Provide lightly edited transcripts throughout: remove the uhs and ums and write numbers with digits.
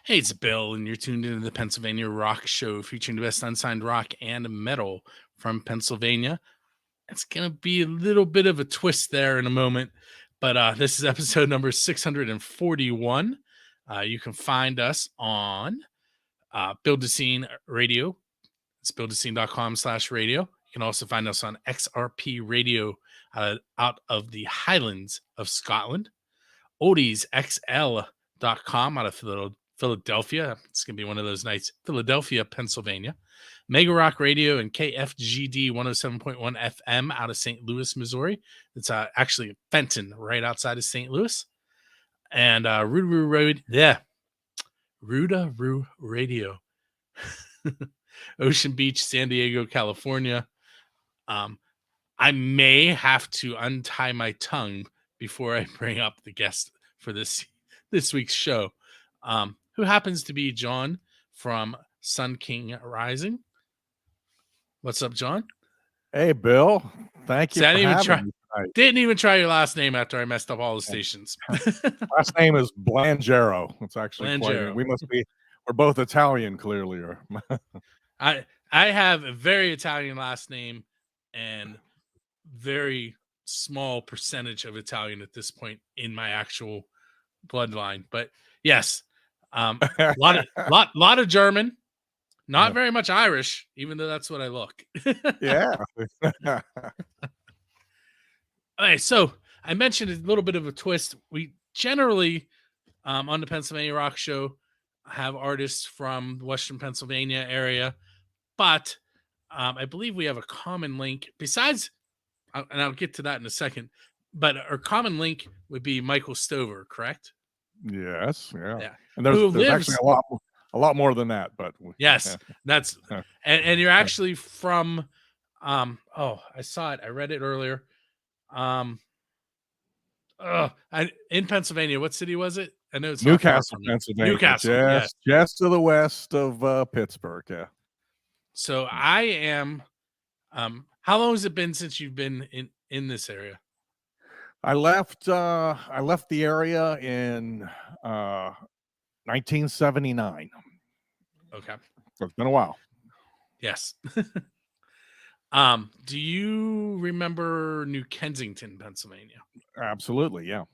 Hey, it's Bill, and you're tuned into the Pennsylvania Rock Show featuring the best unsigned rock and metal from Pennsylvania. It's going to be a little bit of a twist there in a moment, but this is episode number 641. You can find us on Build to Scene Radio. It's buildtoscene.com/radio. You can also find us on XRP Radio out of the Highlands of Scotland. oldiesxl.com out of Philadelphia. It's going to be one of those nights. Philadelphia, Pennsylvania. Mega Rock Radio and KFGD 107.1 FM out of St. Louis, Missouri. It's actually Fenton, right outside of St. Louis. And Ruda Radio. Ocean Beach, San Diego, California. I may have to untie my tongue before I bring up the guest for this week's show, who happens to be John from Sun King Rising. What's up, John? Hey, Bill. Thank you for having me tonight. Didn't even try your last name after I messed up all the stations. Last name is Blangero. It's actually Blangero. We're both Italian, clearly. I have a very Italian last name and very small percentage of Italian at this point in my actual bloodline, but yes, lot of German, not very much Irish, even though that's what I look. Yeah. Okay, so I mentioned a little bit of a twist. We generally on the Pennsylvania Rock Show have artists from the Western Pennsylvania area, but I believe we have a common link besides, and I'll get to that in a second, but our common link would be Michael Stover, correct? Yes. Yeah. And there's actually a lot more than that, but yes, that's, and you're actually from, I saw it. I read it earlier. In Pennsylvania, what city was it? I know it's Newcastle, Pennsylvania. Newcastle, just to the west of Pittsburgh. Yeah. So I am. How long has it been since you've been in this area? I left the area in 1979. Okay. So it's been a while. Yes. Do you remember New Kensington, Pennsylvania? Absolutely. Yeah.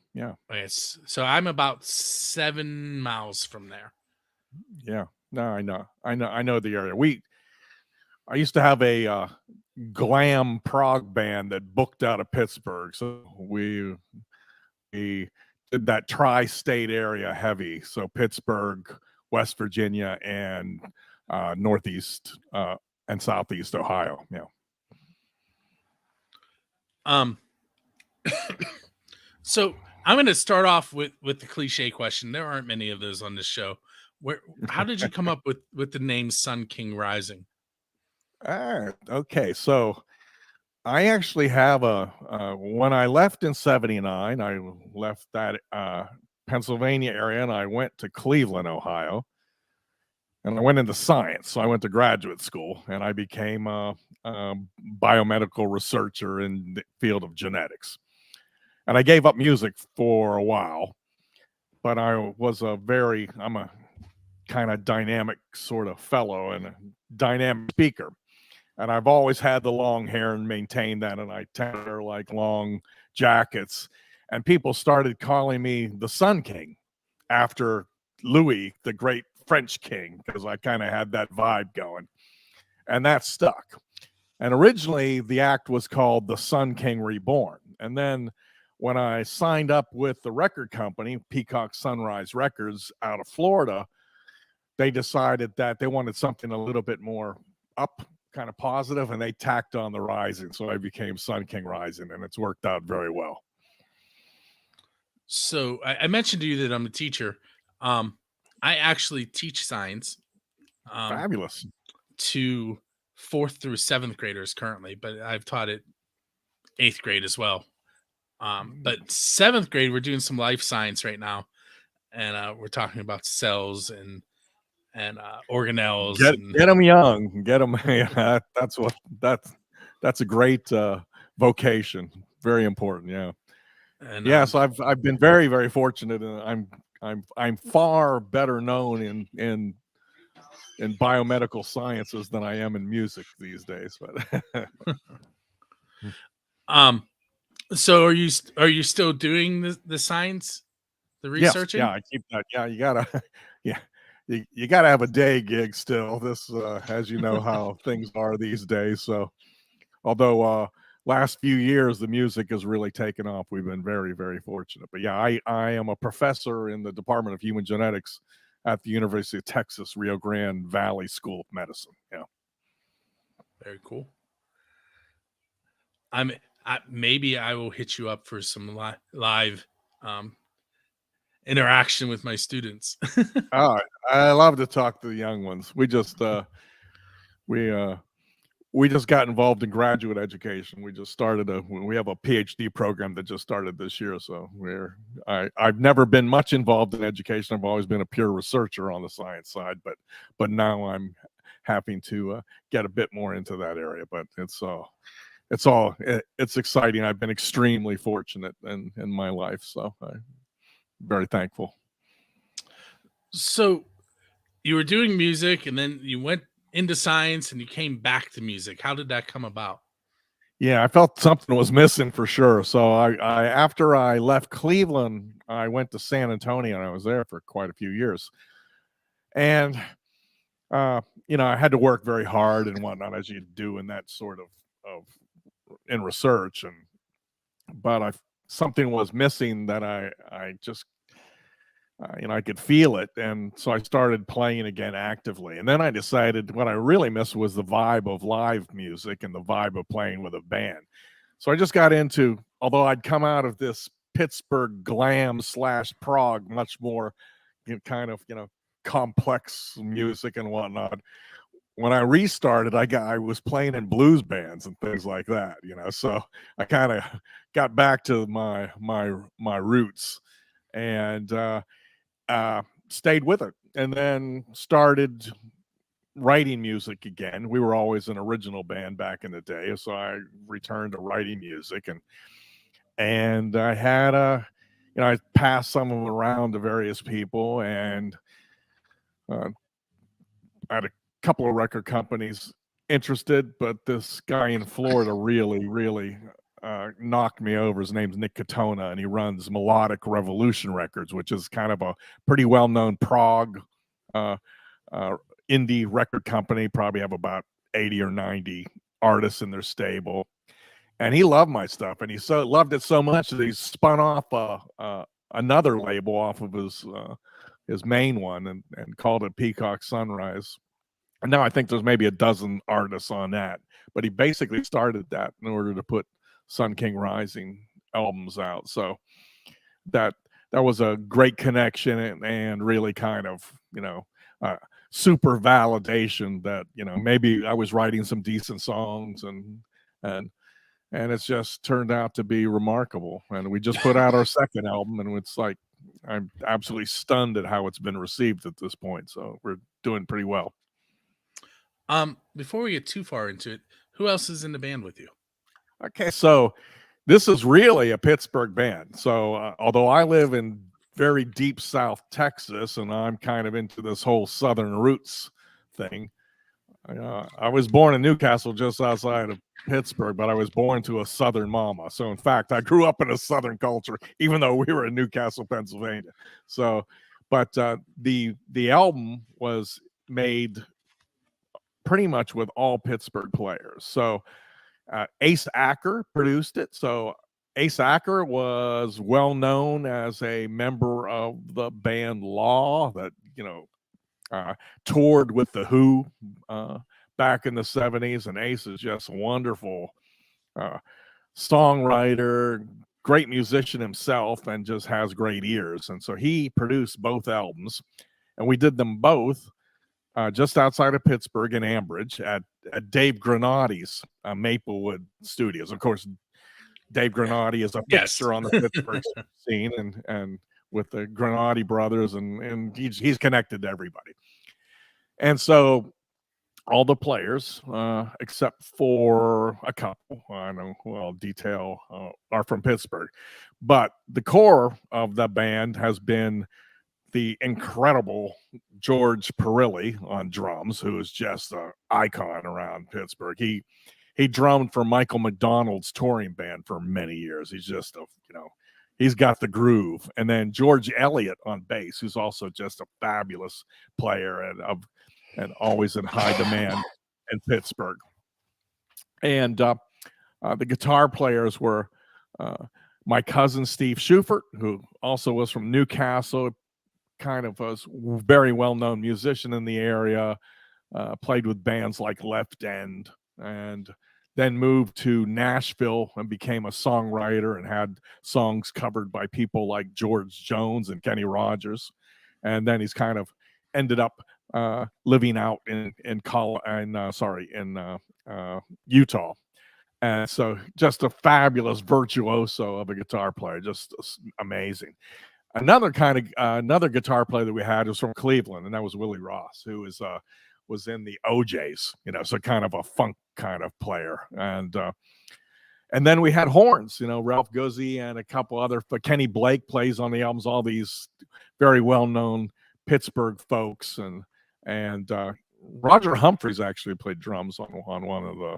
Okay, so I'm about 7 miles from there. Yeah. No, I know the area. I used to have a glam prog band that booked out of Pittsburgh, so we did that tri-state area heavy. So Pittsburgh, West Virginia, and Northeast and Southeast Ohio. Yeah. So I'm going to start off with the cliche question. There aren't many of those on this show. How did you come up with the name Sun King Rising? Okay, so I actually have when I left in 79, I left that Pennsylvania area and I went to Cleveland, Ohio, and I went into science. So I went to graduate school and I became a biomedical researcher in the field of genetics. And I gave up music for a while, but I'm a kind of dynamic sort of fellow and a dynamic speaker. And I've always had the long hair and maintained that. And I tend to wear like long jackets. And people started calling me the Sun King after Louis, the great French king, because I kind of had that vibe going. And that stuck. And originally the act was called the Sun King Reborn. And then when I signed up with the record company, Peacock Sunrise Records out of Florida, they decided that they wanted something a little bit more up, kind of positive, and they tacked on the Rising. So I became Sun King Rising, and it's worked out very well. So I mentioned to you that I'm a teacher. I actually teach science. Fabulous. To 4th through 7th graders currently, but I've taught it 8th grade as well. But 7th grade, we're doing some life science right now, and we're talking about cells and organelles. Get them young. Get them. Yeah, that's a great vocation. Very important. Yeah. And Yes, I've been very, very fortunate, and I'm far better known in biomedical sciences than I am in music these days. But um, so are you still doing the science, the yes, yeah, researching? I keep that. Yeah, you gotta, yeah, you gotta have a day gig still. This, as you know, how things are these days. So, although last few years the music has really taken off, we've been very, very fortunate. But yeah, I am a professor in the Department of Human Genetics at the University of Texas Rio Grande Valley School of Medicine. Yeah. Very cool. I'm maybe I will hit you up for some live um, interaction with my students. Oh, I love to talk to the young ones. We we just got involved in graduate education. We have a PhD program that just started this year. So I've never been much involved in education. I've always been a pure researcher on the science side, but now I'm having to get a bit more into that area. But it's exciting. I've been extremely fortunate in my life, so I'm very thankful. So you were doing music, and then you went into science, and you came back to music. How did that come about? Yeah, I felt something was missing for sure. So I after I left Cleveland, I went to San Antonio, and I was there for quite a few years. And I had to work very hard and whatnot, as you do in that sort of in research. And but I something was missing that I just I could feel it, and so I started playing again actively. And then I decided what I really missed was the vibe of live music and the vibe of playing with a band. So I just got into, although I'd come out of this Pittsburgh glam slash prog, much more kind of complex music and whatnot. When I restarted, I was playing in blues bands and things like that. So I kind of got back to my roots, and stayed with it, and then started writing music again. We were always an original band back in the day, so I returned to writing music, and I had I passed some of them around to various people, and uh, I had a couple of record companies interested, but this guy in Florida really, really knocked me over. His name's Nick Katona, and he runs Melodic Revolution Records, which is kind of a pretty well-known prog uh, uh, indie record company. Probably have about 80 or 90 artists in their stable. And he loved my stuff, and he loved it so much that he spun off another label off of his main one, and called it Peacock Sunrise. And now I think there's maybe a dozen artists on that. But he basically started that in order to put Sun King Rising albums out. So that was a great connection, and really kind of uh, super validation that maybe I was writing some decent songs, and it's just turned out to be remarkable. And we just put out our second album, and it's like I'm absolutely stunned at how it's been received at this point. So we're doing pretty well. Before we get too far into it, who else is in the band with you? Okay, so this is really a Pittsburgh band. So although I live in very deep South Texas, and I'm kind of into this whole Southern roots thing, I was born in Newcastle, just outside of Pittsburgh, but I was born to a Southern mama. So in fact, I grew up in a Southern culture, even though we were in Newcastle, Pennsylvania. So, but the album was made pretty much with all Pittsburgh players. So Ace Acker produced it. So Ace Acker was well known as a member of the band Law that toured with the Who back in the 70s. And Ace is just a wonderful uh, songwriter, great musician himself, and just has great ears. And so he produced both albums, and we did them both just outside of Pittsburgh in Ambridge at Dave Granati's Maplewood Studios. Of course, Dave Granati is a Yes. fixture on the Pittsburgh scene, and with the Granati brothers, and he's connected to everybody. And so all the players, except for a couple, I know, well, detail, are from Pittsburgh. But the core of the band has been the incredible George Perilli on drums, who is just an icon around Pittsburgh. He drummed for Michael McDonald's touring band for many years. He's just he's got the groove. And then George Elliott on bass, who's also just a fabulous player and always in high demand in Pittsburgh. And the guitar players were my cousin Steve Schufert, who also was from Newcastle, kind of was very well-known musician in the area, played with bands like Left End, and then moved to Nashville and became a songwriter and had songs covered by people like George Jones and Kenny Rogers. And then he's kind of ended up living out in Utah. And so just a fabulous virtuoso of a guitar player, just amazing. Another guitar player that we had was from Cleveland, and that was Willie Ross, who was in the OJs, so kind of a funk kind of player. And then we had horns, Ralph Guzzi and a couple other, but Kenny Blake plays on the albums, all these very well-known Pittsburgh folks, and Roger Humphreys actually played drums on one of the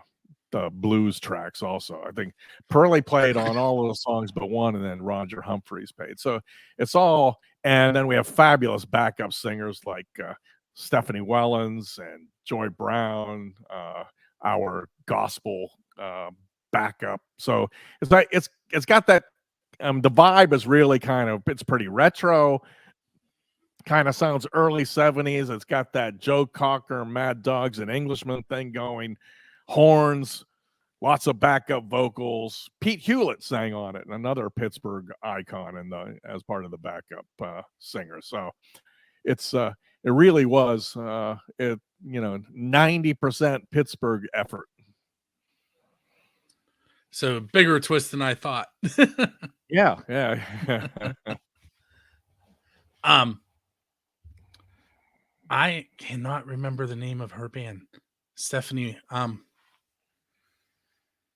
blues tracks also. I think Pearlie played on all of the songs but one, and then Roger Humphreys played. So it's all, and then we have fabulous backup singers like Stephanie Wellens and Joy Brown, our gospel backup. So it's got that the vibe is really it's pretty retro, kind of sounds early 70s. It's got that Joe Cocker, Mad Dogs and Englishman thing going, horns, lots of backup vocals. Pete Hewlett sang on it, another Pittsburgh icon as part of the backup singer. So it really was 90% Pittsburgh effort. So bigger twist than I thought. Yeah. I cannot remember the name of her band. Stephanie.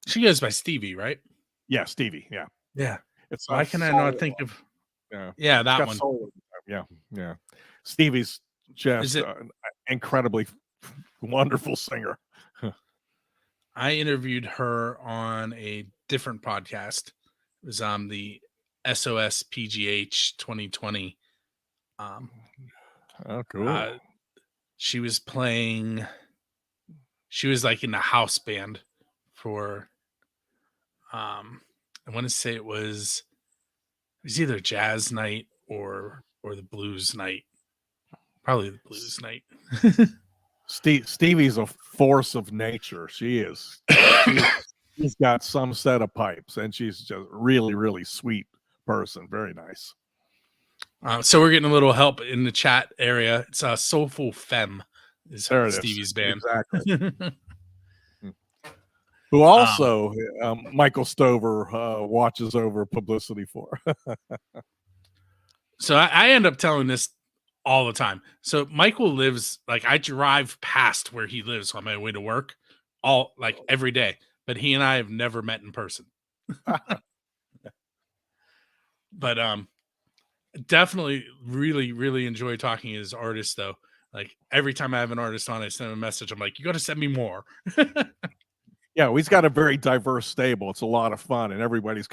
She goes by Stevie, right? Yeah, Stevie. Yeah. Yeah. It's Why can I not think of? Yeah, that one. Yeah. Stevie's just an incredibly wonderful singer. I interviewed her on a different podcast. It was on the SOS PGH 2020. Oh, cool. She was playing. She was like in the house band for. I want to say it was either jazz night or the blues night. Probably the blues night. Stevie's a force of nature. She is. She's got some set of pipes, and she's just really, really sweet person. Very nice. So we're getting a little help in the chat area. It's Soulful Femme is Stevie's band. Exactly. Who also Michael Stover watches over publicity for. So I end up telling this all the time. So Michael lives, like, I drive past where he lives on my way to work every day, but he and I have never met in person. But definitely really, really enjoy talking to his artists though. Like every time I have an artist on, I send him a message. I'm like, you got to send me more. Yeah, he's got a very diverse stable. It's a lot of fun, and everybody's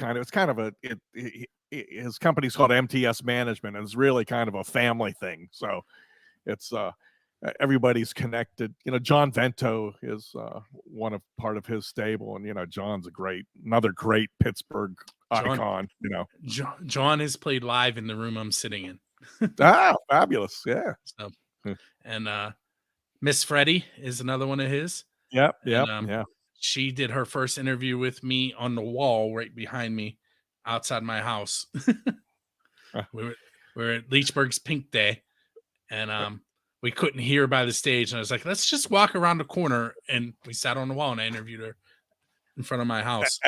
his company's called MTS Management, and it's really kind of a family thing. So it's everybody's connected. John Vento is part of his stable, and John's another great Pittsburgh icon. John has played live in the room I'm sitting in. Fabulous! Yeah. So, and Miss Freddie is another one of his. Yep. Yeah. She did her first interview with me on the wall right behind me outside my house. We were at Leechburg's Pink Day, and we couldn't hear by the stage. And I was like, let's just walk around the corner. And we sat on the wall, and I interviewed her in front of my house.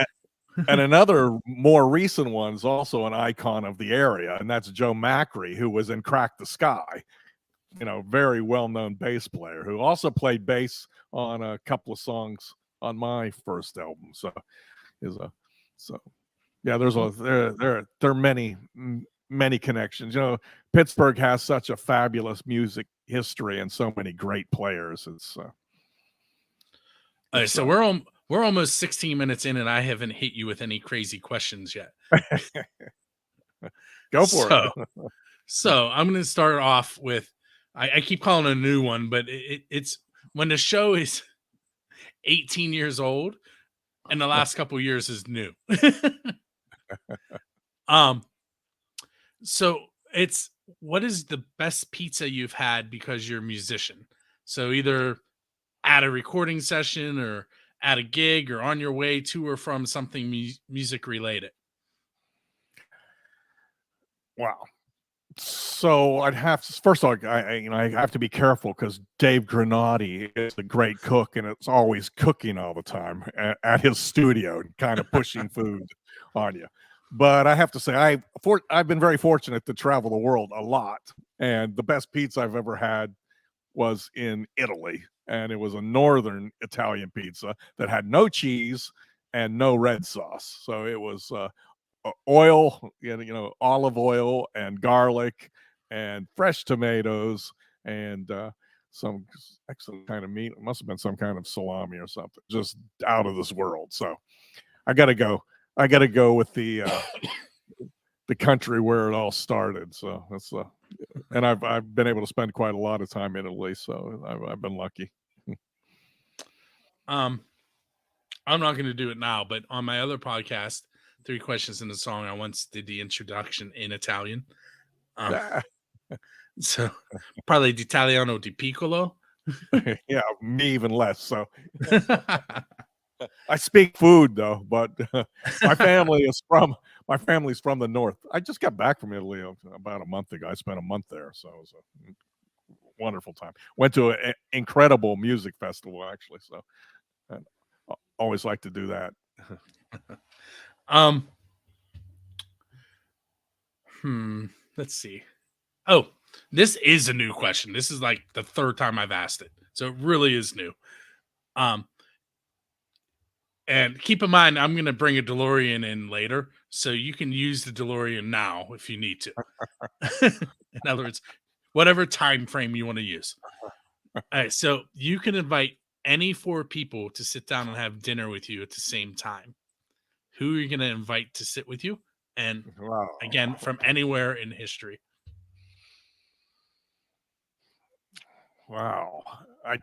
And another more recent one's also an icon of the area, and that's Joe Macri, who was in Crack the Sky. very well-known bass player who also played bass on a couple of songs on my first album. So is a so yeah, there's a there are many connections. Pittsburgh has such a fabulous music history and so many great players. All right, so we're almost 16 minutes in, and I haven't hit you with any crazy questions yet. Go for it. So I'm going to start off with, I keep calling it a new one, but it's when the show is 18 years old and the last couple of years is new. So it's, what is the best pizza you've had because you're a musician? So either at a recording session or at a gig or on your way to or from something music related. Wow. So I'd have to, first of all, I have to be careful because Dave Granati is a great cook, and it's always cooking all the time at his studio, kind of pushing food on you. But I have to say, I've been very fortunate to travel the world a lot, and the best pizza I've ever had was in Italy, and it was a northern Italian pizza that had no cheese and no red sauce. So it was oil, olive oil and garlic and fresh tomatoes and some excellent kind of meat. It must have been some kind of salami or something, just out of this world. So I got to go with the country where it all started. So that's and I've been able to spend quite a lot of time in Italy, so I've been lucky. I'm not going to do it now, but on my other podcast, 3 Questions in a Song, I once did the introduction in Italian. So probably d'Italiano di Piccolo. Yeah, me even less. So I speak food though, but my family's from the north. I just got back from Italy about a month ago. I spent a month there, so it was a wonderful time. Went to an incredible music festival actually. So I always like to do that. Let's see. Oh, this is a new question. This is like the 3rd time I've asked it, so it really is new. And keep in mind, I'm going to bring a DeLorean in later, so you can use the DeLorean now if you need to. In other words, whatever time frame you want to use. All right, so you can invite any 4 people to sit down and have dinner with you at the same time. Who are you going to invite to sit with you? And again, from anywhere in history. Wow. I'd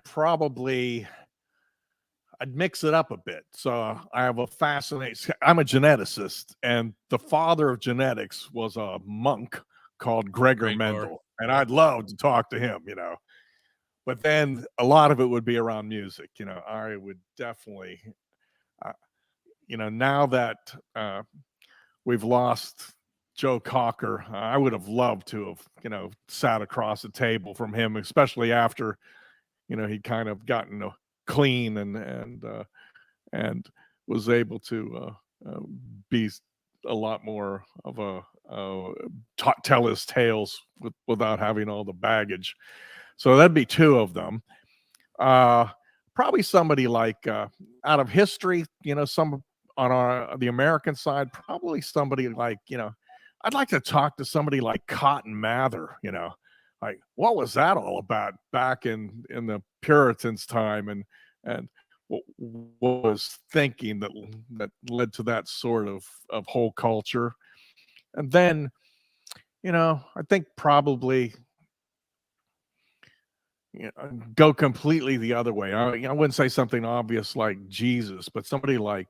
mix it up a bit. So I have a fascination. I'm a geneticist, and the father of genetics was a monk called Gregor Mendel, and I'd love to talk to him, But then a lot of it would be around music. I would definitely, now that we've lost Joe Cocker, I would have loved to have, sat across the table from him, especially after, he'd kind of gotten clean and was able to be a lot more of tell his tales without having all the baggage. So that'd be 2 of them. Probably somebody like out of history, some on the American side, probably somebody like, I'd like to talk to somebody like Cotton Mather, like what was that all about back in the Puritans' time, and what was thinking that led to that sort of whole culture. And then, I think probably go completely the other way. I wouldn't say something obvious like Jesus, but somebody like,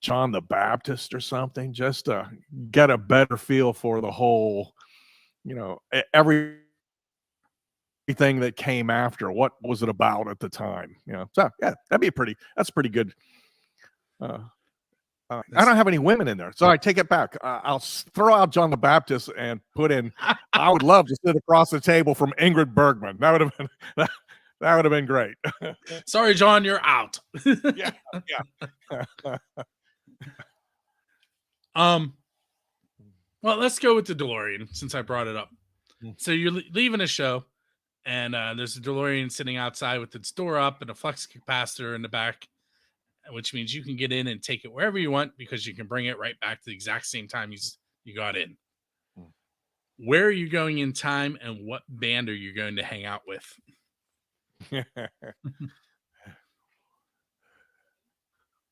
John the Baptist or something, just to get a better feel for the whole, everything that came after. What was it about at the time? So yeah, that's pretty good. I don't have any women in there, so I take it back. I'll throw out John the Baptist and put in. I would love to sit across the table from Ingrid Bergman. That would have been that would have been great. Sorry, John, you're out. Yeah. Well, let's go with the DeLorean since I brought it up. Mm. So you're leaving a show, and there's a DeLorean sitting outside with its door up and a flux capacitor in the back, which means you can get in and take it wherever you want because you can bring it right back to the exact same time you got in. Mm. Where are you going in time, and what band are you going to hang out with?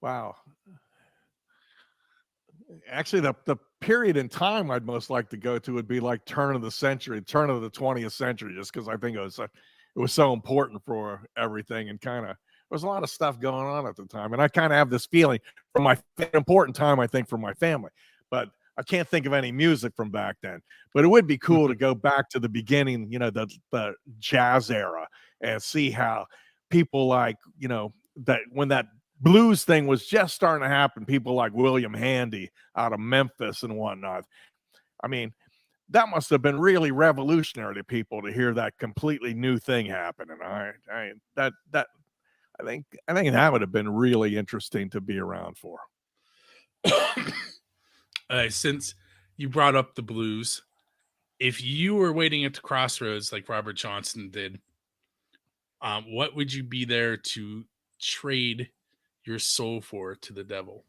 Wow. Actually, the period in time I'd most like to go to would be like turn of the century, turn of the 20th century, just because I think it was so important for everything, and kind of there was a lot of stuff going on at the time, and I kind of have this feeling from my important time, I think, for my family, but I can't think of any music from back then. But it would be cool to go back to the beginning, the jazz era, and see how people like, that when that blues thing was just starting to happen, people like William Handy out of Memphis and whatnot. I mean, that must have been really revolutionary to people to hear that completely new thing happen. And I think that would have been really interesting to be around for. Since you brought up the blues, if you were waiting at the crossroads like Robert Johnson did, what would you be there to trade your soul for to the devil?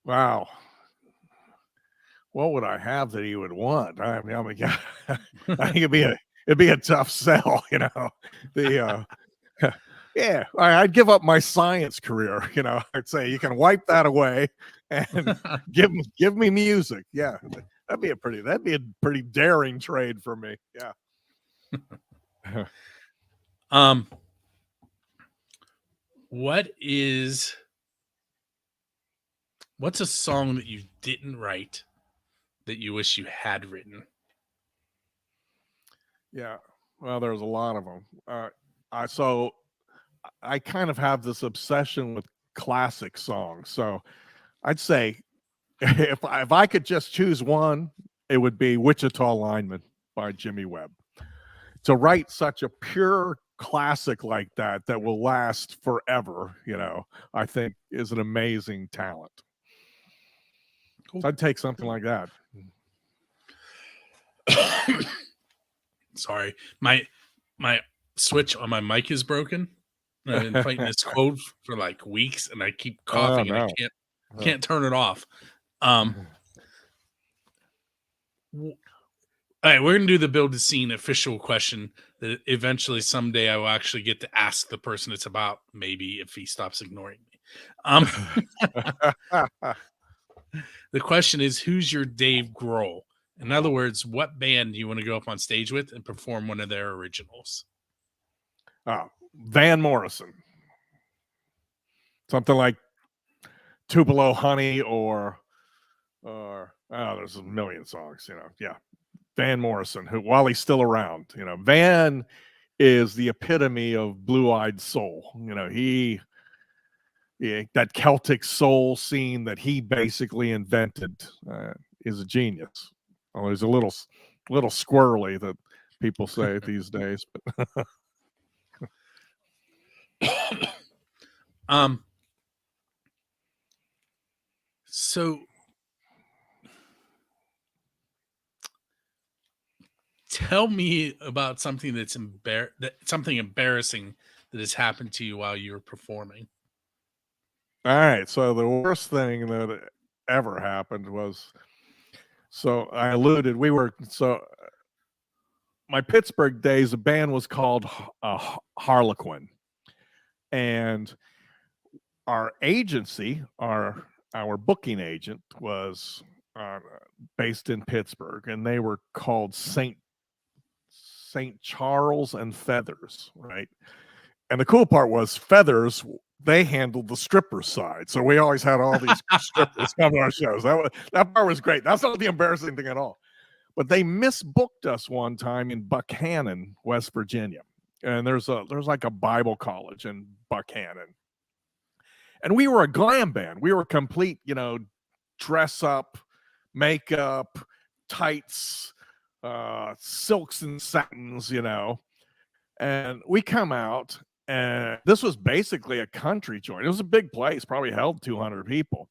Wow. What would I have that he would want? Yeah, I think it'd be a tough sell, The yeah, I'd give up my science career, I'd say you can wipe that away and give me music. Yeah. That'd be a pretty daring trade for me. Yeah. um, what's a song that you didn't write that you wish you had written? Yeah. Well, there's a lot of them. So I kind of have this obsession with classic songs. So I'd say if I could just choose one, it would be Wichita Lineman by Jimmy Webb. To write such a pure classic like that will last forever, I think is an amazing talent. Cool. So I'd take something like that. Sorry, my switch on my mic is broken. I've been fighting this cold for like weeks, and I keep Oh, coughing, and I no. can't turn it off. All right, we're gonna do the build a scene official question that eventually someday I will actually get to ask the person it's about. Maybe if he stops ignoring me. The question is, who's your Dave Grohl? In other words, what band do you want to go up on stage with and perform one of their originals? Van Morrison. Something like Tupelo Honey or there's a million songs, Yeah. Van Morrison, who while he's still around, Van is the epitome of blue-eyed soul. That Celtic soul scene that he basically invented is a genius. Well, he's a little squirrely that people say these days, but So tell me about something something embarrassing that has happened to you while you were performing. all right. So the worst thing that ever happened was, so I alluded, my Pittsburgh days, the band was called Harlequin, and our agency, our booking agent was based in Pittsburgh, and they were called Saint Charles and Feathers, right? And the cool part was Feathers, they handled the stripper side. So we always had all these strippers come to our shows. That part was great. That's not the embarrassing thing at all. But they misbooked us one time in Buchanan, West Virginia. And there's like a Bible college in Buchanan. And we were a glam band. We were complete, dress up, makeup, tights, silks and satins, and we come out, and this was basically a country joint. It was a big place, probably held 200 people,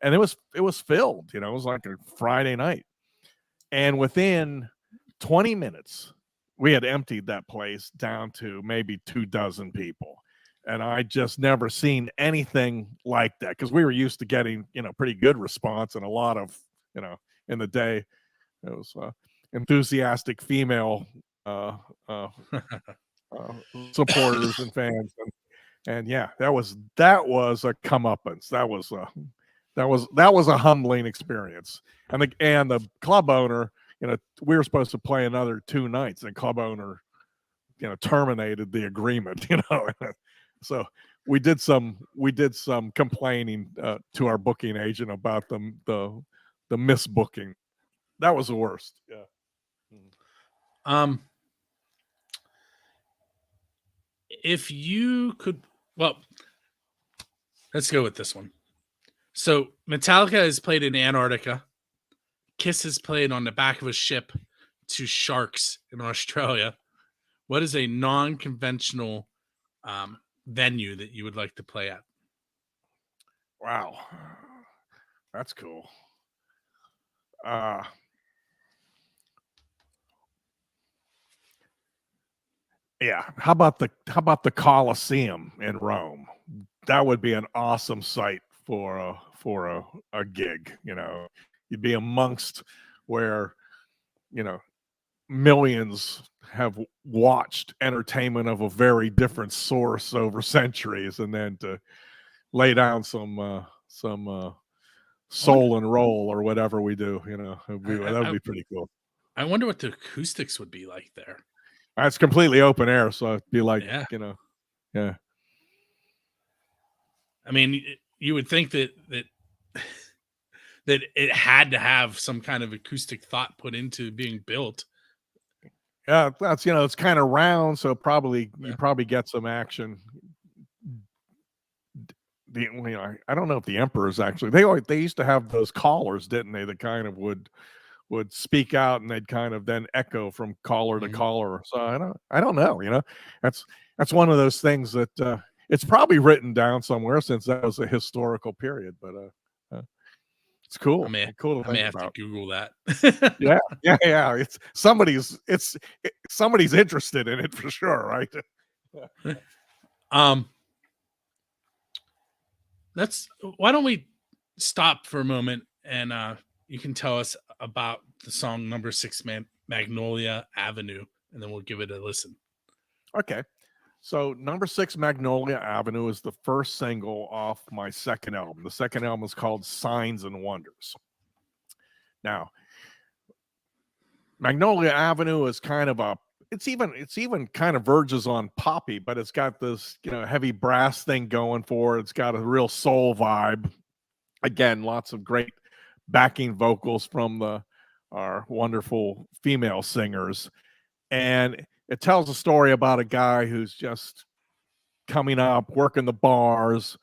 and it was filled. It was like a Friday night, And within 20 minutes, we had emptied that place down to maybe 24 people. And I just never seen anything like that, because we were used to getting, pretty good response, and a lot of, in the day, it was enthusiastic female uh, uh, uh, supporters and fans, and yeah, that was a comeuppance. That was a humbling experience. And the club owner, we were supposed to play another 2 nights, and club owner, terminated the agreement. So we did some complaining to our booking agent about the misbooking. That was the worst. Yeah. If you could, well, let's go with this one. So Metallica has played in Antarctica. Kiss has played on the back of a ship to sharks in Australia. What is a non-conventional venue that you would like to play at? Wow, that's cool. Uh, yeah. How about the Colosseum in Rome? That would be an awesome site for a gig. You'd be amongst where millions have watched entertainment of a very different source over centuries, and then to lay down some soul and roll or whatever we do, that would be pretty cool. I wonder what the acoustics would be like there. It's completely open air, so it'd be like, Yeah. Yeah. I mean, you would think that that it had to have some kind of acoustic thought put into being built. Yeah, that's it's kind of round, so Yeah. you probably get some action. I don't know if the emperors actually they used to have those callers, didn't they? That kind of would speak out, and they'd kind of then echo from caller to caller. So I don't know. That's one of those things that it's probably written down somewhere, since that was a historical period. But it's cool. I may have to Google that. Yeah. It's somebody's interested in it for sure, right? Why don't we stop for a moment, and you can tell us about the song number 6, Magnolia Avenue, and then we'll give it a listen. Okay. So number 6, Magnolia Avenue, is the first single off my second album. The second album is called Signs and Wonders. Now, Magnolia Avenue is kind of it's even kind of verges on poppy, but it's got this, heavy brass thing going for it. It's got a real soul vibe. Again, lots of great backing vocals from our wonderful female singers. And it tells a story about a guy who's just coming up, working the bars,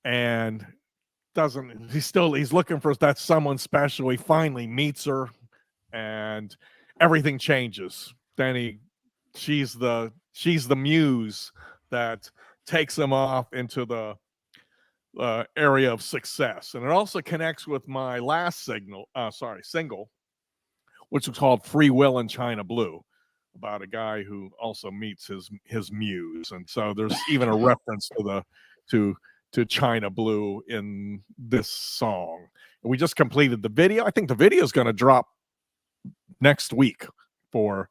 and he's looking for that someone special. He finally meets her, and everything changes. Then she's the muse that takes him off into the area of success. And it also connects with my last single, which was called Free Will in China Blue, about a guy who also meets his muse. And so there's even a reference to China Blue in this song. And we just completed the video. I think the video is going to drop next week for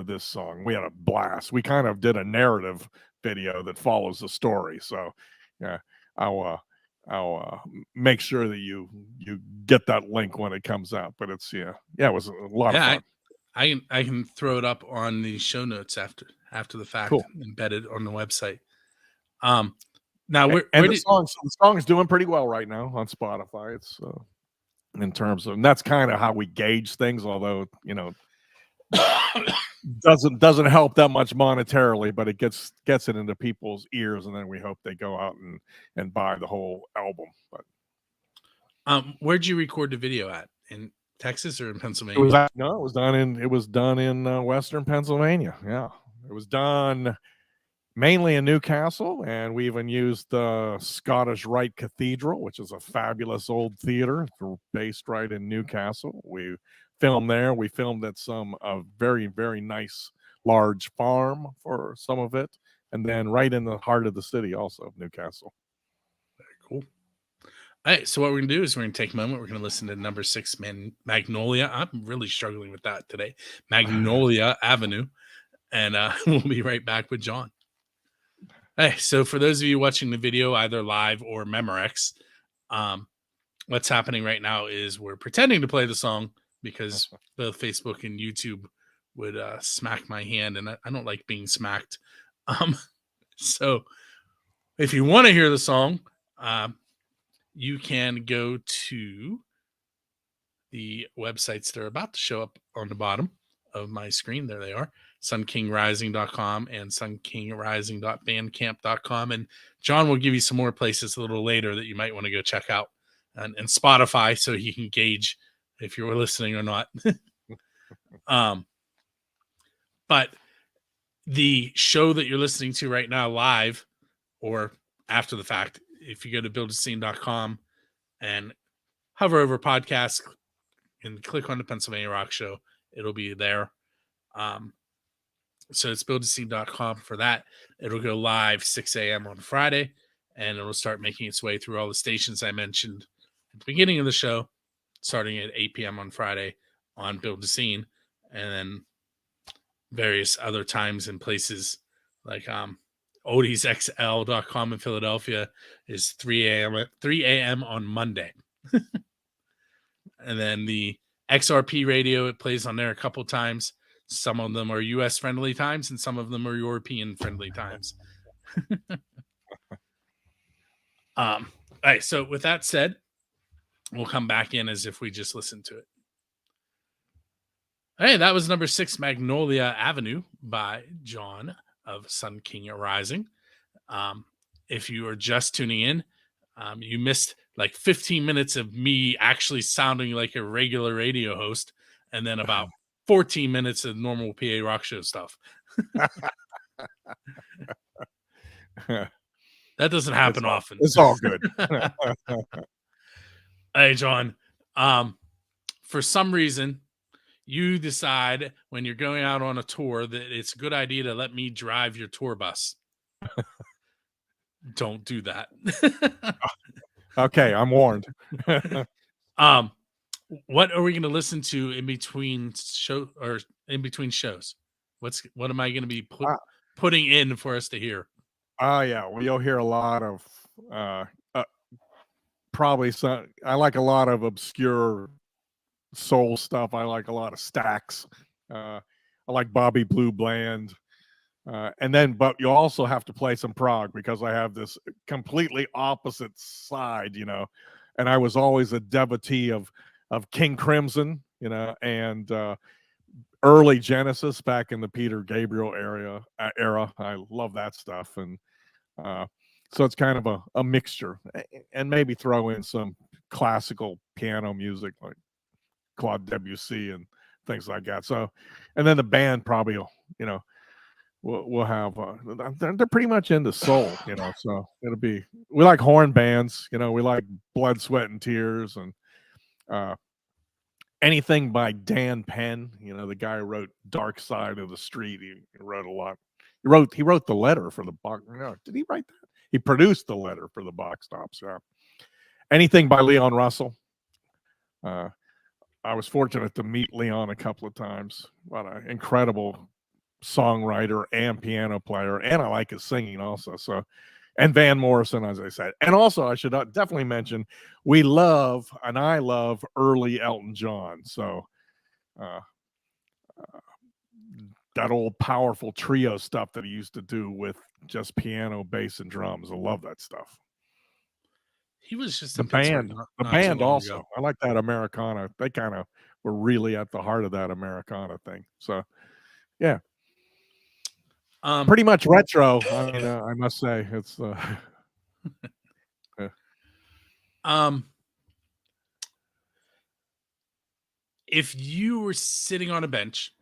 this song. We had a blast. We kind of did a narrative video that follows the story. So yeah, I'll make sure that you get that link when it comes out. But it's it was a lot of fun. I can throw it up on the show notes after the fact, cool. Embedded on the website. Now the song is doing pretty well right now on Spotify. It's in terms of, and that's kind of how we gauge things, although doesn't help that much monetarily, but it gets it into people's ears, and then we hope they go out and buy the whole album. But where'd you record the video at? In Texas or in Pennsylvania? It was done in Western Pennsylvania. Yeah, it was done mainly in Newcastle, and we even used the Scottish Rite Cathedral, which is a fabulous old theater based right in Newcastle. We film there. We filmed at some very, very nice large farm for some of it, and then right in the heart of the city also of Newcastle. Cool. All right, so what we're gonna do is we're gonna take a moment. We're gonna listen to number 6, Magnolia. I'm really struggling with that today. Magnolia Avenue, and we'll be right back with John. Hey, so for those of you watching the video, either live or Memorex, what's happening right now is we're pretending to play the song because both Facebook and YouTube would smack my hand, and I don't like being smacked. So if you want to hear the song, you can go to the websites that are about to show up on the bottom of my screen. There they are, sunkingrising.com and sunkingrising.bandcamp.com. And John will give you some more places a little later that you might want to go check out, and Spotify, so he can gauge if you were listening or not. But the show that you're listening to right now live or after the fact, if you go to buildascene.com and hover over podcasts and click on the Pennsylvania Rock Show, it'll be there. So it's buildascene.com for that. It'll go live 6 a.m. on Friday, and it'll start making its way through all the stations I mentioned at the beginning of the show, starting at 8 p.m. on Friday on Build a Scene, and then various other times and places like oldiesxl.com in Philadelphia is 3 a.m. on Monday. And then the XRP radio, it plays on there a couple times. Some of them are US friendly times and some of them are European friendly times. All right, so with that said, we'll come back in as if we just listened to it. Hey, that was number 6, Magnolia Avenue by John of Sun King Rising. If you are just tuning in, you missed like 15 minutes of me actually sounding like a regular radio host, and then about 14 minutes of normal PA Rock Show stuff. That doesn't happen often. It's all good. Hey, John. For some reason, you decide when you're going out on a tour that it's a good idea to let me drive your tour bus. Don't do that. Okay, I'm warned. What are we going to listen to in between shows? What am I going to be putting in for us to hear? Oh yeah, well you'll hear a lot of probably some. I like a lot of obscure soul stuff. I like a lot of Stax. I like Bobby Blue Bland. But you also have to play some prog because I have this completely opposite side, and I was always a devotee of King Crimson, and early Genesis back in the Peter Gabriel era. I love that stuff, and so it's kind of a mixture, and maybe throw in some classical piano music like Claude Debussy and things like that. So, and then the band probably will, we'll have they're pretty much into soul, so we like horn bands, we like Blood, Sweat and Tears, and anything by Dan Penn, the guy who wrote Dark Side of the Street. He wrote a lot. He wrote the letter for the box. No, did he write that? He produced the letter for the box tops. Yeah. Anything by Leon Russell. I was fortunate to meet Leon a couple of times. What an incredible songwriter and piano player, and I like his singing also. So, and Van Morrison, as I said, and also I should definitely mention I love early Elton John. So, that old powerful trio stuff that he used to do with just piano, bass, and drums. I love that stuff. He was just the band. The band also. Ago. I like that Americana. They kind of were really at the heart of that Americana thing. So, yeah. Pretty much retro. I mean, I must say it's. If you were sitting on a bench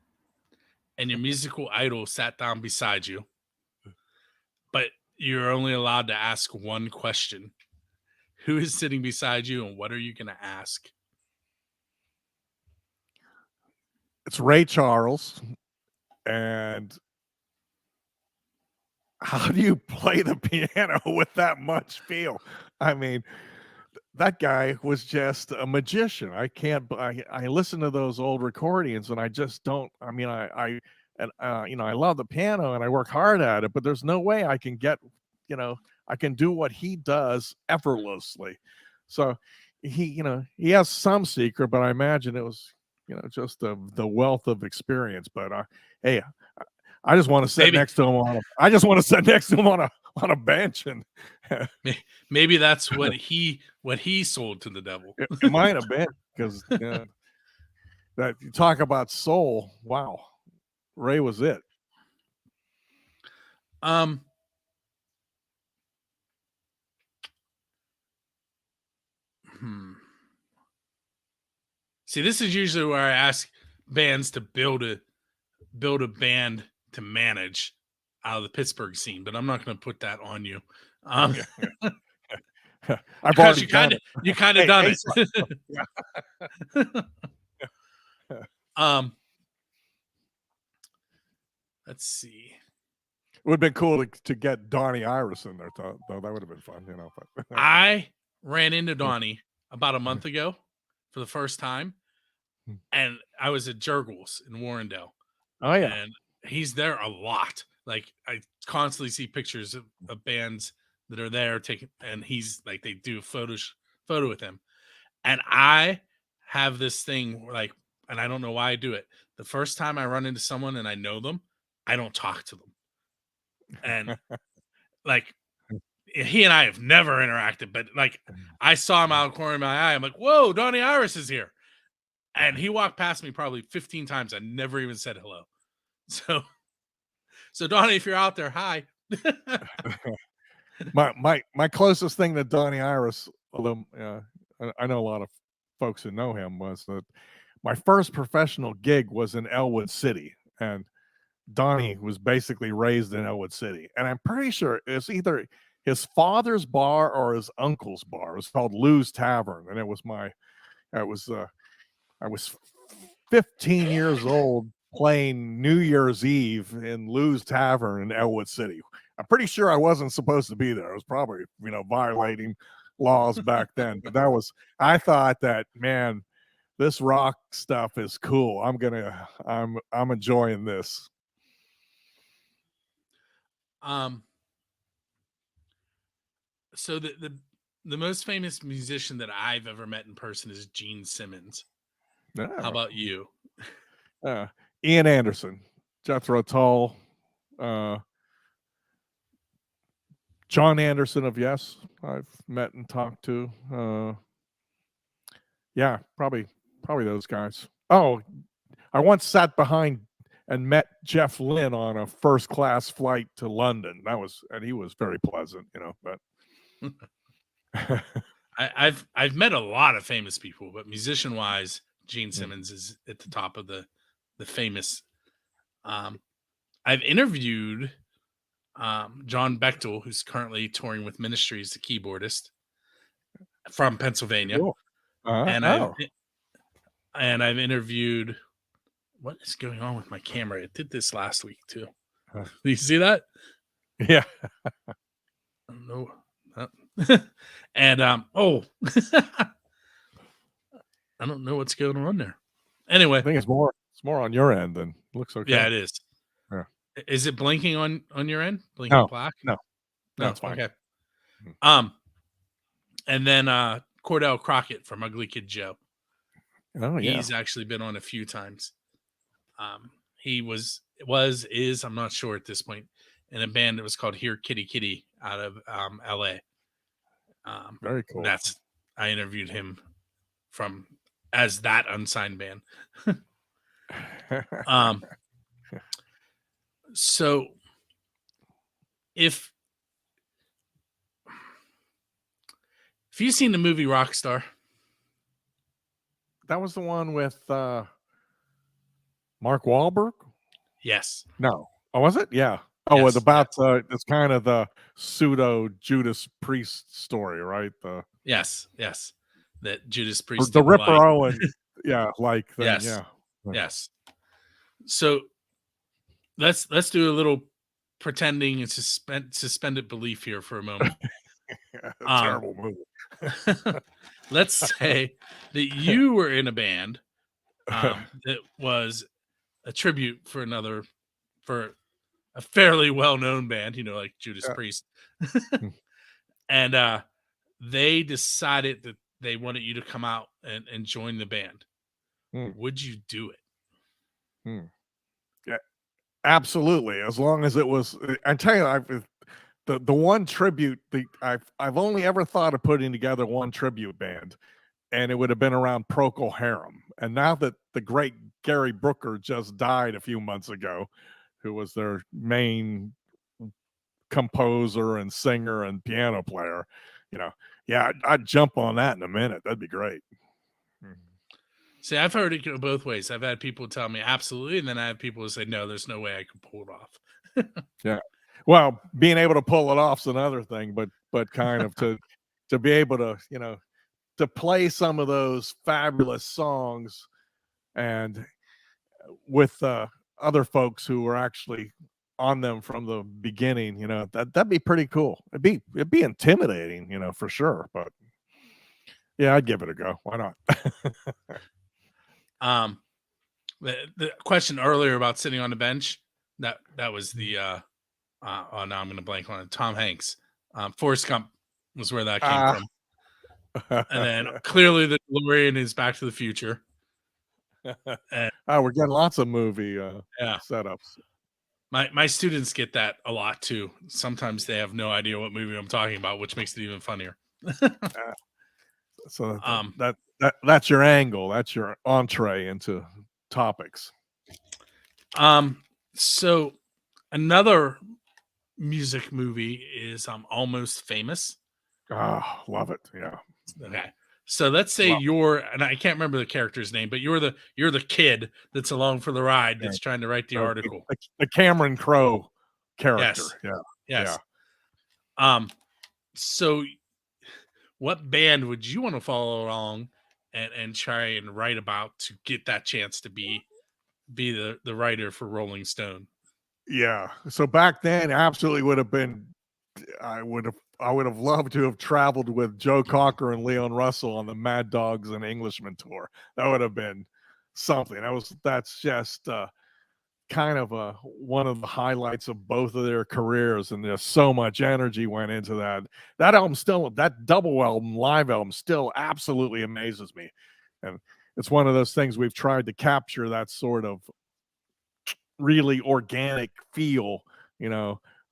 and your musical idol sat down beside you, but you're only allowed to ask one question, who is sitting beside you and what are you going to ask? it's Ray Charles. And how do you play the piano with that much feel? I mean, that guy was just a magician. I listen to those old recordings and I just don't, I mean, I love the piano and I work hard at it, but there's no way I can get, I can do what he does effortlessly. So he has some secret, but I imagine it was, just the wealth of experience. But hey, I just want to sit next to him on a bench, and maybe that's what he sold to the devil. It might have been, because that you talk about soul. Wow, Ray was it. See, this is usually where I ask bands to build a band to manage out of the Pittsburgh scene, but I'm not going to put that on you. I've already you kind of done it. Let's see. It would have been cool to get Donnie Iris in there, though. That would have been fun, But I ran into Donnie about a month ago for the first time, and I was at Jurgles in Warrendale. Oh yeah, and he's there a lot. Like, I constantly see pictures of bands that are there taking, and he's like, they do a photo with him. And I have this thing where, like, and I don't know why I do it. The first time I run into someone and I know them, I don't talk to them. And like, he and I have never interacted, but like, I saw him out of the corner of my eye. I'm like, whoa, Donnie Iris is here. And he walked past me probably 15 times. I never even said hello. So Donnie, if you're out there, hi. my closest thing to Donnie Iris, although I know a lot of folks who know him, was that my first professional gig was in Elwood City, and Donnie was basically raised in Elwood City, and I'm pretty sure it's either his father's bar or his uncle's bar. It was called Lou's Tavern, and I was 15 years old playing New Year's Eve in Lou's Tavern in Elwood City. I'm pretty sure I wasn't supposed to be there. I was probably, violating laws back then. But I thought that, man, this rock stuff is cool. I'm enjoying this. So the most famous musician that I've ever met in person is Gene Simmons. Oh. How about you? Ian Anderson, Jethro Tull, John Anderson of Yes, I've met and talked to. Yeah, probably those guys. Oh, I once sat behind and met Jeff Lynne on a first class flight to London. And he was very pleasant, but I've met a lot of famous people, but musician wise, Gene Simmons is at the top of the famous. I've interviewed John Bechtel, who's currently touring with Ministries, the keyboardist from Pennsylvania. Cool. And I've interviewed. What is going on with my camera? It did this last week too. Do you see that? Yeah. No. And I don't know what's going on there. Anyway, I think it's more on your end than looks okay. Yeah, it is. Yeah. Is it blinking on your end? Blinking black? No, it's fine. Okay. And then Cordell Crockett from Ugly Kid Joe. Oh yeah. He's actually been on a few times. He is, I'm not sure at this point, in a band that was called Here Kitty Kitty out of LA. Very cool. I interviewed him as that unsigned band. So if you've seen the movie Rockstar, that was the one with Mark Wahlberg? Yes. No. Oh, was it? Yeah. Oh, yes, it's about it's kind of the pseudo Judas Priest story, right? Yes. That Judas Priest, the Ripper Owen, yeah, like yes. yeah. Yes. So let's do a little pretending and suspended belief here for a moment. A Um, terrible movie. let's say that you were in a band that was a tribute for a fairly well-known band, like Judas Priest. Hmm. And they decided that they wanted you to come out and join the band. Hmm. Would you do it? Hmm. Yeah, absolutely. As long as it was, I tell you, the one tribute, I've only ever thought of putting together one tribute band, and it would have been around Procol Harum. And now that the great Gary Brooker just died a few months ago, who was their main composer and singer and piano player, yeah, I'd jump on that in a minute. That'd be great. See, I've heard it go both ways. I've had people tell me absolutely, and then I have people who say, no, there's no way I could pull it off. Yeah. Well, being able to pull it off's another thing, but kind of to be able to, to play some of those fabulous songs and with other folks who were actually on them from the beginning, that'd be pretty cool. It'd be intimidating, for sure. But yeah, I'd give it a go. Why not? Um, the question earlier about sitting on the bench, that was the oh, now I'm going to blank on it. Tom Hanks, Forrest Gump was where that came Ah. from, and then clearly the DeLorean is Back to the Future. And Oh, we're getting lots of movie yeah, setups. my students get that a lot too. Sometimes they have no idea what movie I'm talking about, which makes it even funnier. Uh, so um, that's your angle. That's your entree into topics. so another music movie is Almost Famous. Ah, love it. Yeah. Okay. So let's say Love you're, and I can't remember the character's name, but you're the kid that's along for the ride it. that's trying to write the So article. the Cameron Crowe character. Yes. Yeah. Yeah. Yes. So what band would you want to follow along and try and write about to get that chance to be the writer for Rolling Stone? Yeah. So back then, absolutely would have been. I would have loved to have traveled with Joe Cocker and Leon Russell on the Mad Dogs and Englishman tour. That would have been something. That's just kind of one of the highlights of both of their careers, and there's so much energy went into that double album, live album, still absolutely amazes me. And it's one of those things we've tried to capture, that sort of really organic feel.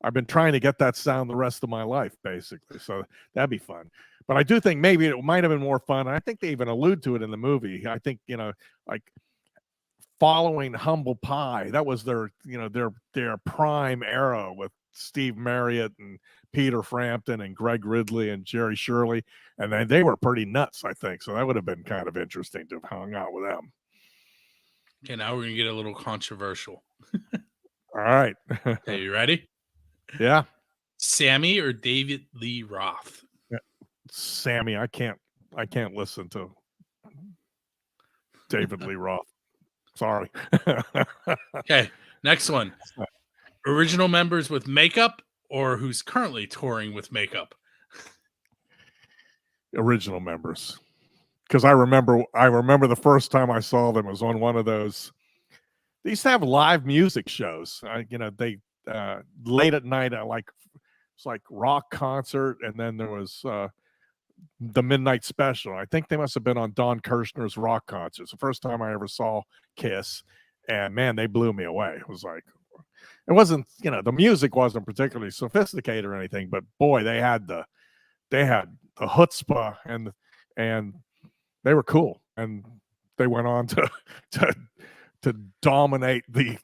I've been trying to get that sound the rest of my life, basically. So that'd be fun. But I do think maybe it might have been more fun. I think they even allude to it in the movie. I think, like following Humble Pie, that was their prime era with Steve Marriott and Peter Frampton and Greg Ridley and Jerry Shirley. And then they were pretty nuts, I think. So that would have been kind of interesting to have hung out with them. Okay, now we're gonna get a little controversial. All right. Okay, you ready? Yeah. Sammy or David Lee Roth? Sammy, I can't listen to David Lee Roth. Sorry. Okay, next one. Original members with makeup or who's currently touring with makeup? Original members. Because I remember the first time I saw them was on one of those. They used to have live music shows. They late at night, it's like rock concert, and then there was the midnight special. I think they must have been on Don Kirshner's rock concerts. The first time I ever saw Kiss, and man, they blew me away. It was like, it wasn't, the music wasn't particularly sophisticated or anything, but boy, they had the chutzpah, and they were cool, and they went on to to dominate the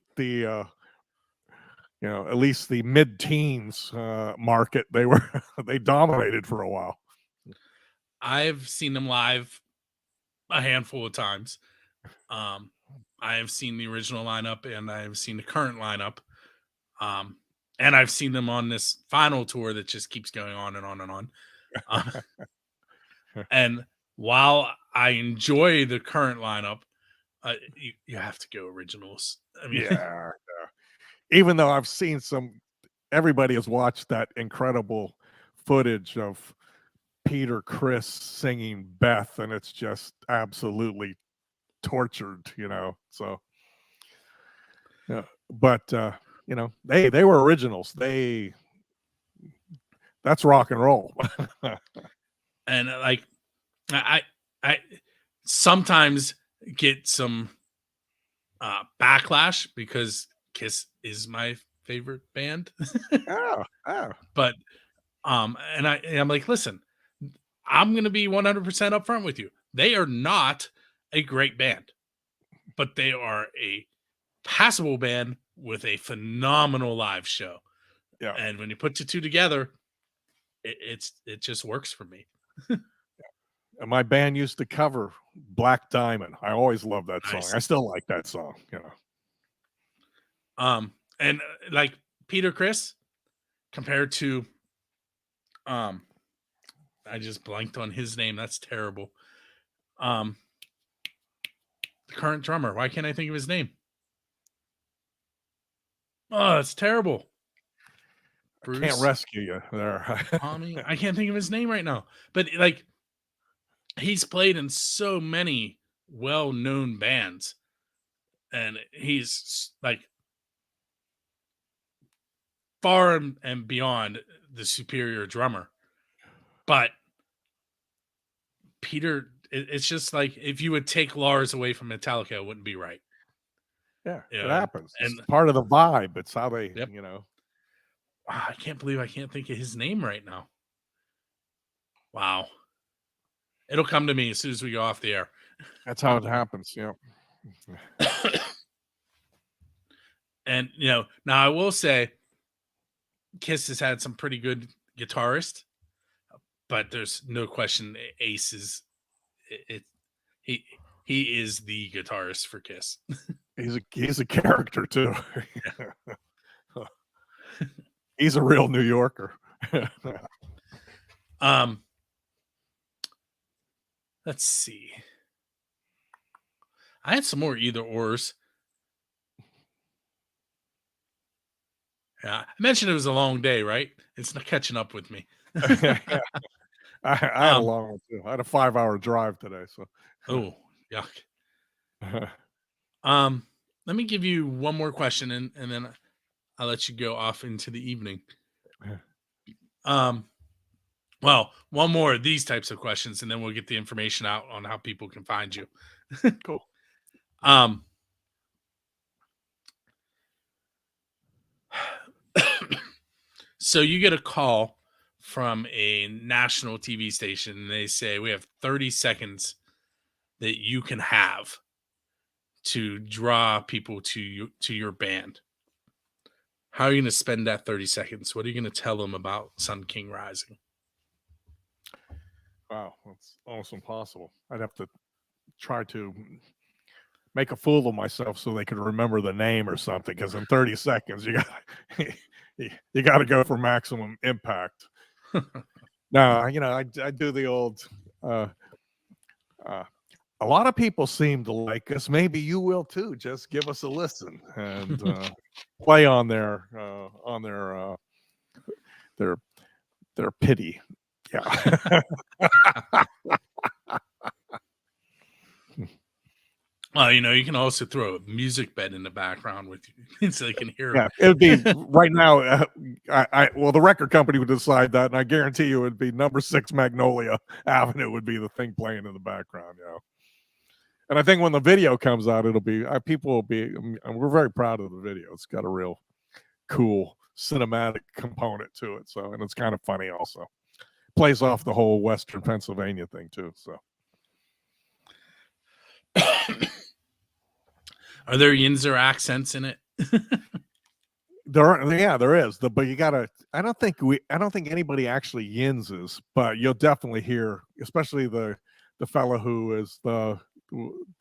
at least the mid-teens market. They dominated for a while. I've seen them live a handful of times. Um, I have seen the original lineup and I have seen the current lineup. Um, and I've seen them on this final tour that just keeps going on and on and on. And while I enjoy the current lineup, You have to go originals. I mean, Yeah. Even though I've seen everybody has watched that incredible footage of Peter Criss singing Beth, and it's just absolutely tortured, So, yeah, but they were originals. That's rock and roll. and like I sometimes get some backlash because Kiss is my favorite band. Oh, oh, But and I'm like, listen, I'm gonna be 100% upfront with you. They are not a great band, but they are a passable band with a phenomenal live show. yeah. And when you put the two together, it just works for me. And my band used to cover Black Diamond. I always loved that song. Nice. I still like that song. And like Peter Criss compared to um I just blanked on his name. That's terrible. Um the current drummer. Why can't I think of his name? Oh, it's terrible. I can't Bruce, rescue you there. Tommy. I can't think of his name right now. But like he's played in so many well-known bands, and he's like far and beyond the superior drummer. But Peter, it's just like if you would take Lars away from Metallica, it wouldn't be right. Yeah, You it know, happens. It's and part of the vibe. It's how they, yep. I can't believe I can't think of his name right now. Wow. It'll come to me as soon as we go off the air. That's how it happens. Yeah. And now I will say Kiss has had some pretty good guitarists, but there's no question Ace is it he is the guitarist for Kiss. He's a character too. He's a real New Yorker. Let's see. I had some more either ors. Yeah, I mentioned it was a long day, right? It's not catching up with me. I had a long one too. I had a 5-hour drive today. So, oh, yuck. Let me give you one more question, and then I'll let you go off into the evening. Well, one more of these types of questions, and then we'll get the information out on how people can find you. Cool. So you get a call from a national TV station, and they say we have 30 seconds that you can have to draw people to your band. How are you going to spend that 30 seconds? What are you going to tell them about Sun King Rising? Wow, that's almost impossible. I'd have to try to make a fool of myself so they could remember the name or something. Because in 30 seconds, you got to go for maximum impact. No, I do the old. A lot of people seem to like us. Maybe you will too. Just give us a listen and play on their pity. Yeah. You can also throw a music bed in the background with you so they can hear. Yeah, it would be right now. Well, the record company would decide that, and I guarantee you, it would be number 6 Magnolia Avenue would be the thing playing in the background. And I think when the video comes out, it'll be people will be. We're very proud of the video. It's got a real cool cinematic component to it. So, and it's kind of funny also. Plays off the whole Western Pennsylvania thing too. So. Are there Yinzer accents in it? There is. But you gotta. I don't think anybody actually yinzes, but you'll definitely hear, especially the fellow who is the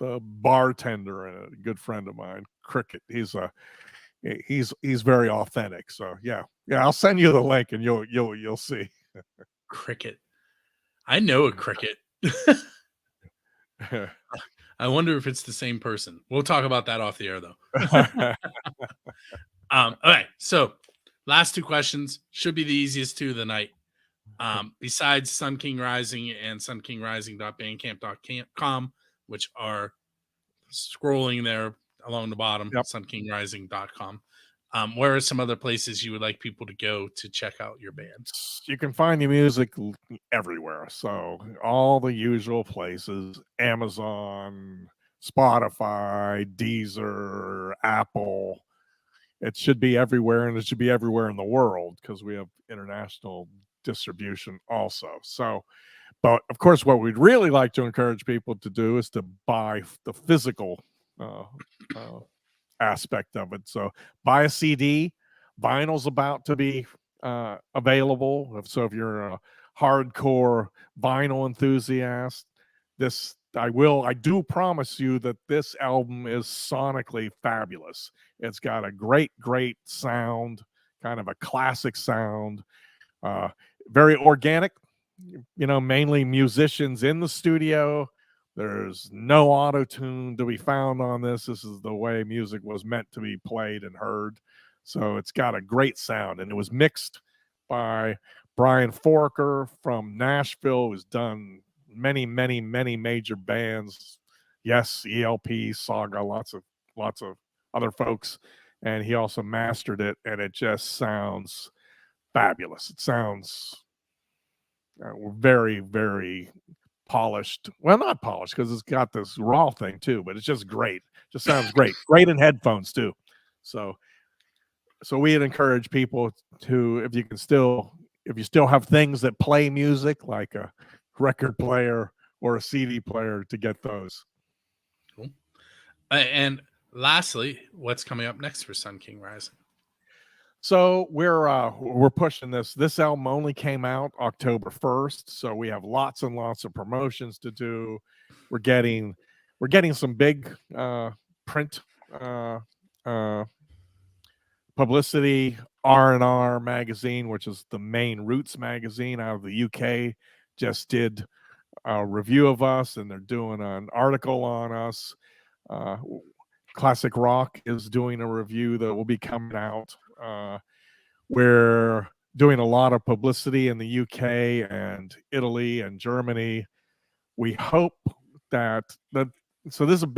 bartender and a good friend of mine, Cricket. He's very authentic. So yeah. I'll send you the link and you'll see. Cricket. I know a cricket. I wonder if it's the same person. We'll talk about that off the air, though. All right. So, last two questions should be the easiest two of the night. Besides Sun King Rising and sunkingrising.bandcamp.com, which are scrolling there along the bottom, Yep. sunkingrising.com. Where are some other places you would like people to go to check out your band? You can find the music everywhere. So all the usual places: Amazon, Spotify, Deezer, Apple. It should be everywhere, and it should be everywhere in the world because we have international distribution also. So, but of course, what we'd really like to encourage people to do is to buy the physical uh, uh, aspect of it. So buy a CD. Vinyl's about to be available. So if you're a hardcore vinyl enthusiast, I do promise you that this album is sonically fabulous. It's got a great sound, kind of a classic sound, very organic, mainly musicians in the studio. There's no auto tune to be found on this. This is the way music was meant to be played and heard. So it's got a great sound, and it was mixed by Brian Forker from Nashville, who's done many major bands. Yes, ELP, Saga, lots of other folks, and he also mastered it, and it just sounds fabulous. It sounds very polished. Well, not polished because it's got this raw thing too, but it's just great. Just sounds great. Great in headphones too. So we'd encourage people to, if you still have things that play music like a record player or a CD player, to get those. Cool. And lastly, what's coming up next for Sun King Rising? So we're pushing this. This album only came out October 1st, so we have lots and lots of promotions to do. We're getting some big print publicity. R&R magazine, which is the main roots magazine out of the UK, just did a review of us, and they're doing an article on us. Classic Rock is doing a review that will be coming out. We're doing a lot of publicity in the UK and Italy and Germany. We hope that so this is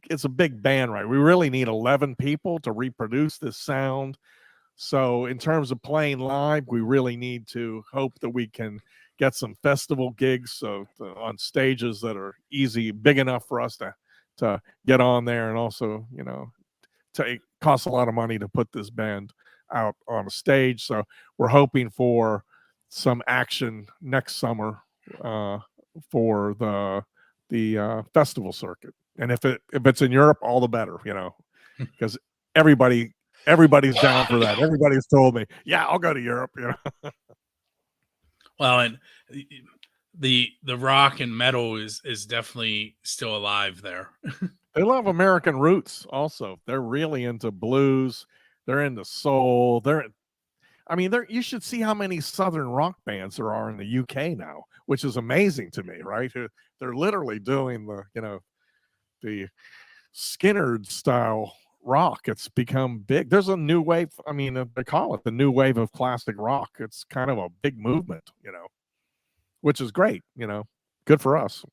it's a big band, right? We really need 11 people to reproduce this sound. So in terms of playing live, we really need to hope that we can get some festival gigs on stages that are big enough for us to get on there, and also, it costs a lot of money to put this band out on a stage. So we're hoping for some action next summer for the festival circuit. And if it's in Europe, all the better, because everybody's down for that. Everybody's told me, yeah, I'll go to Europe. Well, and the rock and metal is definitely still alive there. They love American roots also. They're really into blues. They're into soul. You should see how many Southern rock bands there are in the UK now, which is amazing to me, right? They're literally doing the Skynyrd style rock. It's become big. There's a new wave. They call it the new wave of classic rock. It's kind of a big movement, which is great, good for us.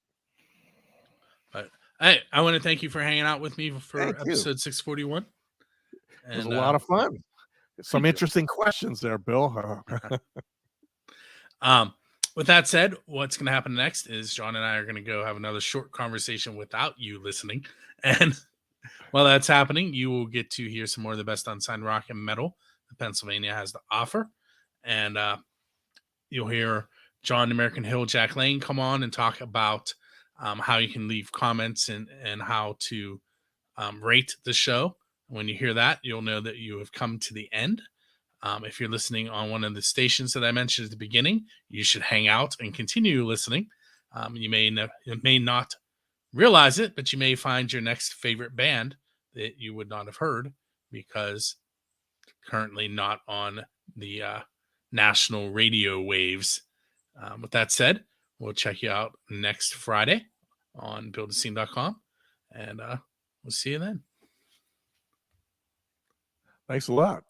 But hey, I want to thank you for hanging out with me for episode 641. It was a lot of fun. Some interesting questions there, Bill. With that said, what's going to happen next is John and I are going to go have another short conversation without you listening. And while that's happening, you will get to hear some more of the best unsigned rock and metal that Pennsylvania has to offer. And you'll hear John American Hill, Jack Lane come on and talk about how you can leave comments and how to rate the show. When you hear that, you'll know that you have come to the end. If you're listening on one of the stations that I mentioned at the beginning, you should hang out and continue listening. You may not realize it, but you may find your next favorite band that you would not have heard because currently not on the national radio waves. With that said, we'll check you out next Friday on buildascene.com. And we'll see you then. Thanks a lot.